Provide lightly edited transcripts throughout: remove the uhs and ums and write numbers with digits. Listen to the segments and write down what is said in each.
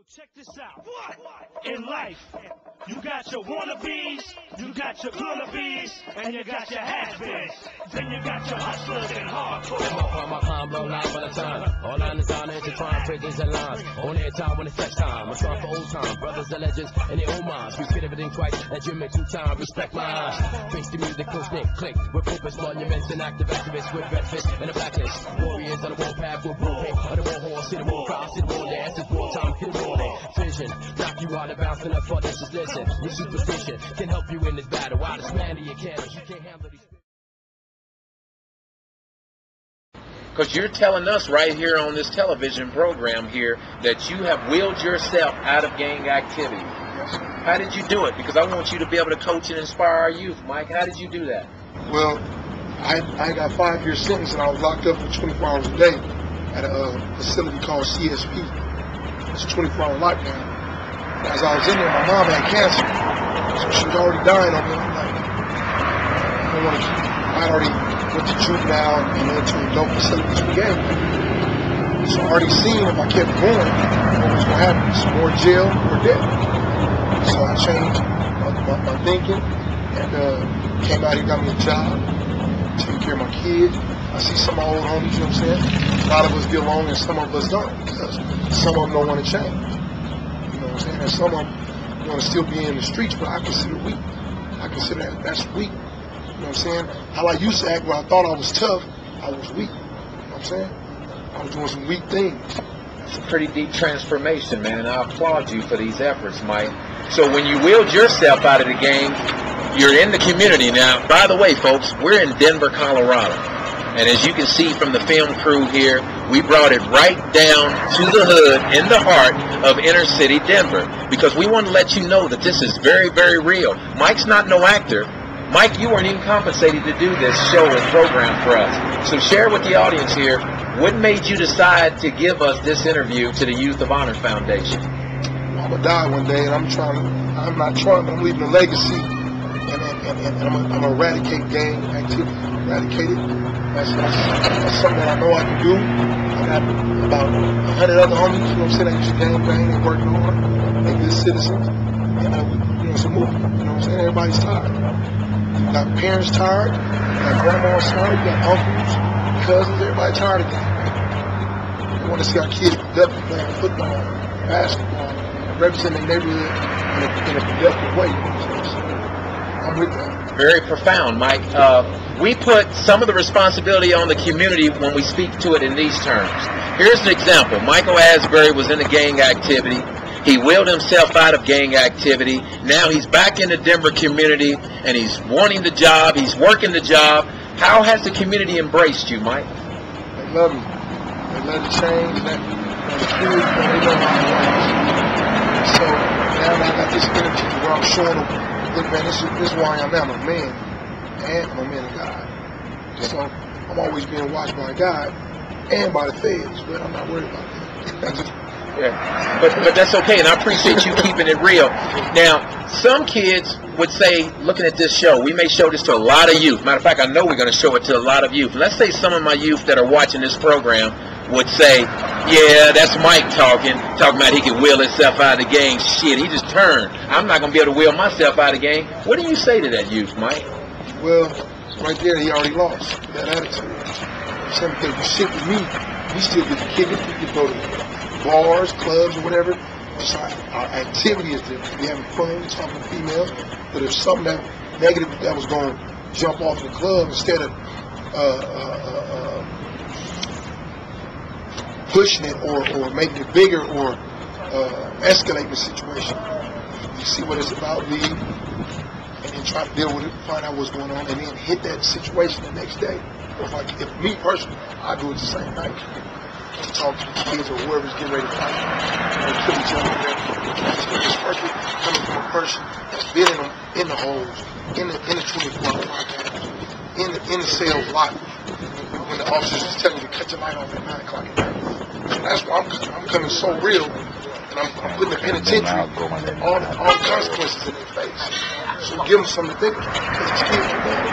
check this out. In life, you got your wannabes, you got your gonna-bees, and you got your has-beens. Then you got your hustlers and hardcore. My palm blown out by the time. All line is on intertwined, prisons and lines. On air time when it's flex time. I'm strong for old time. Brothers and legends and their own minds. We spit everything twice. That you make 2 times. Respect my eyes. Face the music, close knit, click. With purpose, monuments, and active activists with breakfast and a blacklist. Warriors on the warpath with blueprint. On the war horse, see the war crowd, see the war dance. It's war time, hit the war day. Vision, knock you out and bouncing up for this. Just listen. Your superstition can help you in this battle. Wildest man to your cannons. You can't handle these. Because you're telling us right here on this television program here that you have willed yourself out of gang activity. Yes. How did you do it? Because I want you to be able to coach and inspire our youth. Mike, how did you do that? Well, I got a 5-year sentence and I was locked up for 24 hours a day at a facility called CSP. It's a 24-hour lockdown. As I was in there, my mom had cancer, so she was already dying on me. I'm like, I don't want to keep. I already went to juvenile and into adult facilities for gang. So I already seen if I kept going, what was going to happen. Some more jail or death. So I changed my thinking and came out here, got me a job, taking care of my kids. I see some of my old homies, you know what I'm saying? A lot of us get along and some of us don't, because some of them don't want to change. You know what I'm saying? And some of them want to still be in the streets, but I consider weak. I consider that's weak. You know what I'm saying? How I used to act when I thought I was tough, I was weak. You know what I'm saying? I was doing some weak things. It's a pretty deep transformation, man, and I applaud you for these efforts, Mike. So when you willed yourself out of the game, you're in the community now. By the way, folks, we're in Denver, Colorado. And as you can see from the film crew here, we brought it right down to the hood, in the heart of inner city Denver, because we want to let you know that this is very, very real. Mike's not no actor. Mike, you weren't even compensated to do this show and program for us. So share with the audience here, what made you decide to give us this interview to the Youth of Honor Foundation? I'm going to die one day, and I'm not trying, but I'm leaving a legacy, and I'm going to eradicate gang activity, eradicate it. That's something that I know I can do. I got about 100 other homies, you know what I'm saying, that used to gang bang, they working hard, they good citizens, and it's a movement, you know what I'm saying, everybody's tired. You got parents tired, you got grandmas tired, you got uncles, cousins, everybody tired of that. They want to see our kids productive, playing football, basketball, and representing their neighborhood in a productive way. I'm with that. Very profound, Mike. We put some of the responsibility on the community when we speak to it in these terms. Here's an example. Michael Asberry was in the gang activity. He willed himself out of gang activity. Now he's back in the Denver community, and he's wanting the job. He's working the job. How has the community embraced you, Mike? They love me. They love the change. They know how it is. So now I got this energy where I'm showing them, look, man, this is why I am. I'm a man, and I'm a man of God. So I'm always being watched by God and by the feds, but I'm not worried about that. Yeah, but that's okay, and I appreciate you keeping it real. Now, some kids would say, looking at this show, we may show this to a lot of youth. Matter of fact, I know we're going to show it to a lot of youth. Let's say some of my youth that are watching this program would say, yeah, that's Mike talking about he can will himself out of the game. Shit, he just turned. I'm not going to be able to will myself out of the game. What do you say to that youth, Mike? Well, right there, he already lost that attitude. Because you sit with me, we still get to kick it, we can go to bars, clubs, or whatever. So our activity is to be having fun, talking to females. But if something that negative that was going to jump off the club, instead of pushing it or making it bigger or escalating the situation, you see what it's about, leave, and then try to deal with it, find out what's going on, and then hit that situation the next day. If me personally, I do it the same night. To talk to the kids or whoever's getting ready to fight or kill each other. This person coming from a person that's been in the holes, in the 24-hour lockdown, in the cell life. When the officers is telling you to cut your light off at 9 o'clock at night. So that's why I'm coming so real, and I'm putting the penitentiary all the consequences in their face. So give them something to think about, because these kids are dead.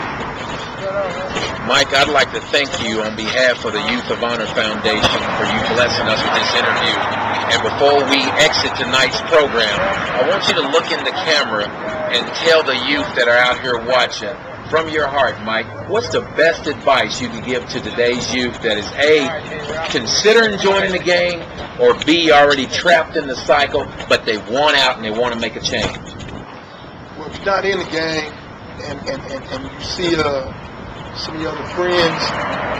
Mike, I'd like to thank you on behalf of the Youth of Honor Foundation for you blessing us with this interview. And before we exit tonight's program, I want you to look in the camera and tell the youth that are out here watching, from your heart, Mike, what's the best advice you could give to today's youth that is A, considering joining the game, or B, already trapped in the cycle, but they want out and they want to make a change? Well, if you're not in the game and you see some of your other friends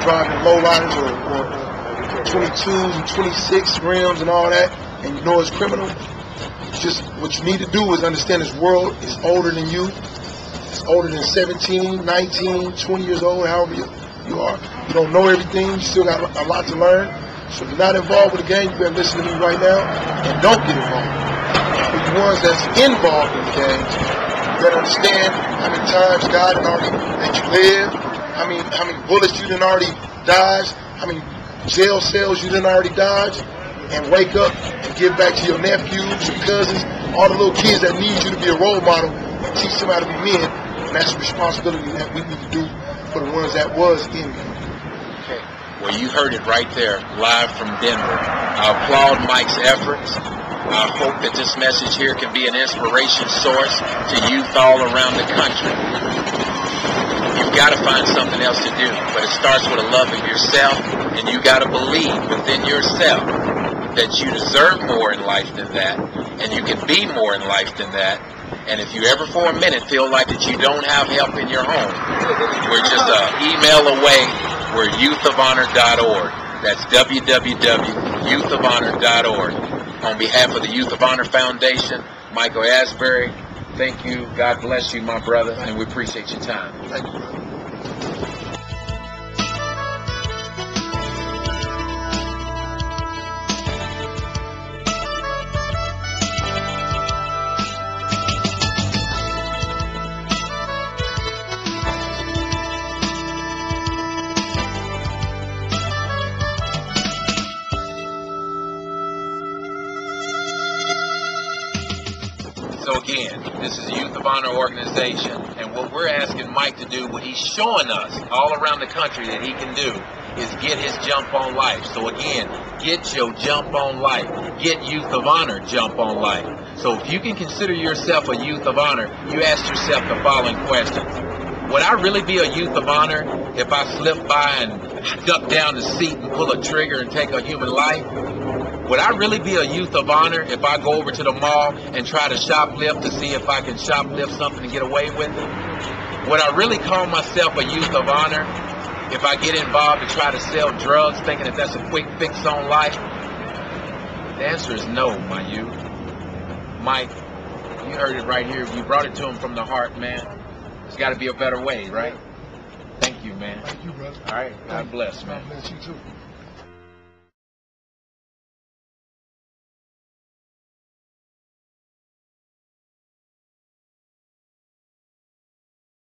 driving lowriders or 22s and 26 rims and all that, and you know it's criminal, just what you need to do is understand this world is older than you. It's older than 17, 19, 20 years old, however you are. You don't know everything. You still got a lot to learn. So if you're not involved with the game, you better listen to me right now and don't get involved. For the ones that's involved in the game, you better understand how many times God had already let you live, how many bullets you done already dodged, how many jail cells you done already dodged, and wake up and give back to your nephews, your cousins, all the little kids that need you to be a role model and teach them how to be men. And that's a responsibility that we need to do for the ones that was in there. Okay. Well, you heard it right there, live from Denver. I applaud Mike's efforts. I hope that this message here can be an inspiration source to youth all around the country. You've got to find something else to do, but it starts with a love of yourself, and you got to believe within yourself that you deserve more in life than that, and you can be more in life than that. And if you ever for a minute feel like that you don't have help in your home, we're just an email away. We're youthofhonor.org. That's www.youthofhonor.org. On behalf of the Youth of Honor Foundation, Michael Asberry, thank you. God bless you, my brother, and we appreciate your time. Thank you, brother. So again, this is a Youth of Honor organization, and what we're asking Mike to do, what he's showing us all around the country that he can do, is get his jump on life. So again, get your jump on life. Get Youth of Honor jump on life. So if you can consider yourself a Youth of Honor, you ask yourself the following questions. Would I really be a Youth of Honor if I slip by and duck down the seat and pull a trigger and take a human life? Would I really be a Youth of Honor if I go over to the mall and try to shoplift to see if I can shoplift something and get away with it? Would I really call myself a Youth of Honor if I get involved to try to sell drugs thinking that that's a quick fix on life? The answer is no, my youth. Mike, you heard it right here. You brought it to him from the heart, man. There's got to be a better way, right? Thank you, man. Thank you, brother. All right. God bless, man. God bless you, too.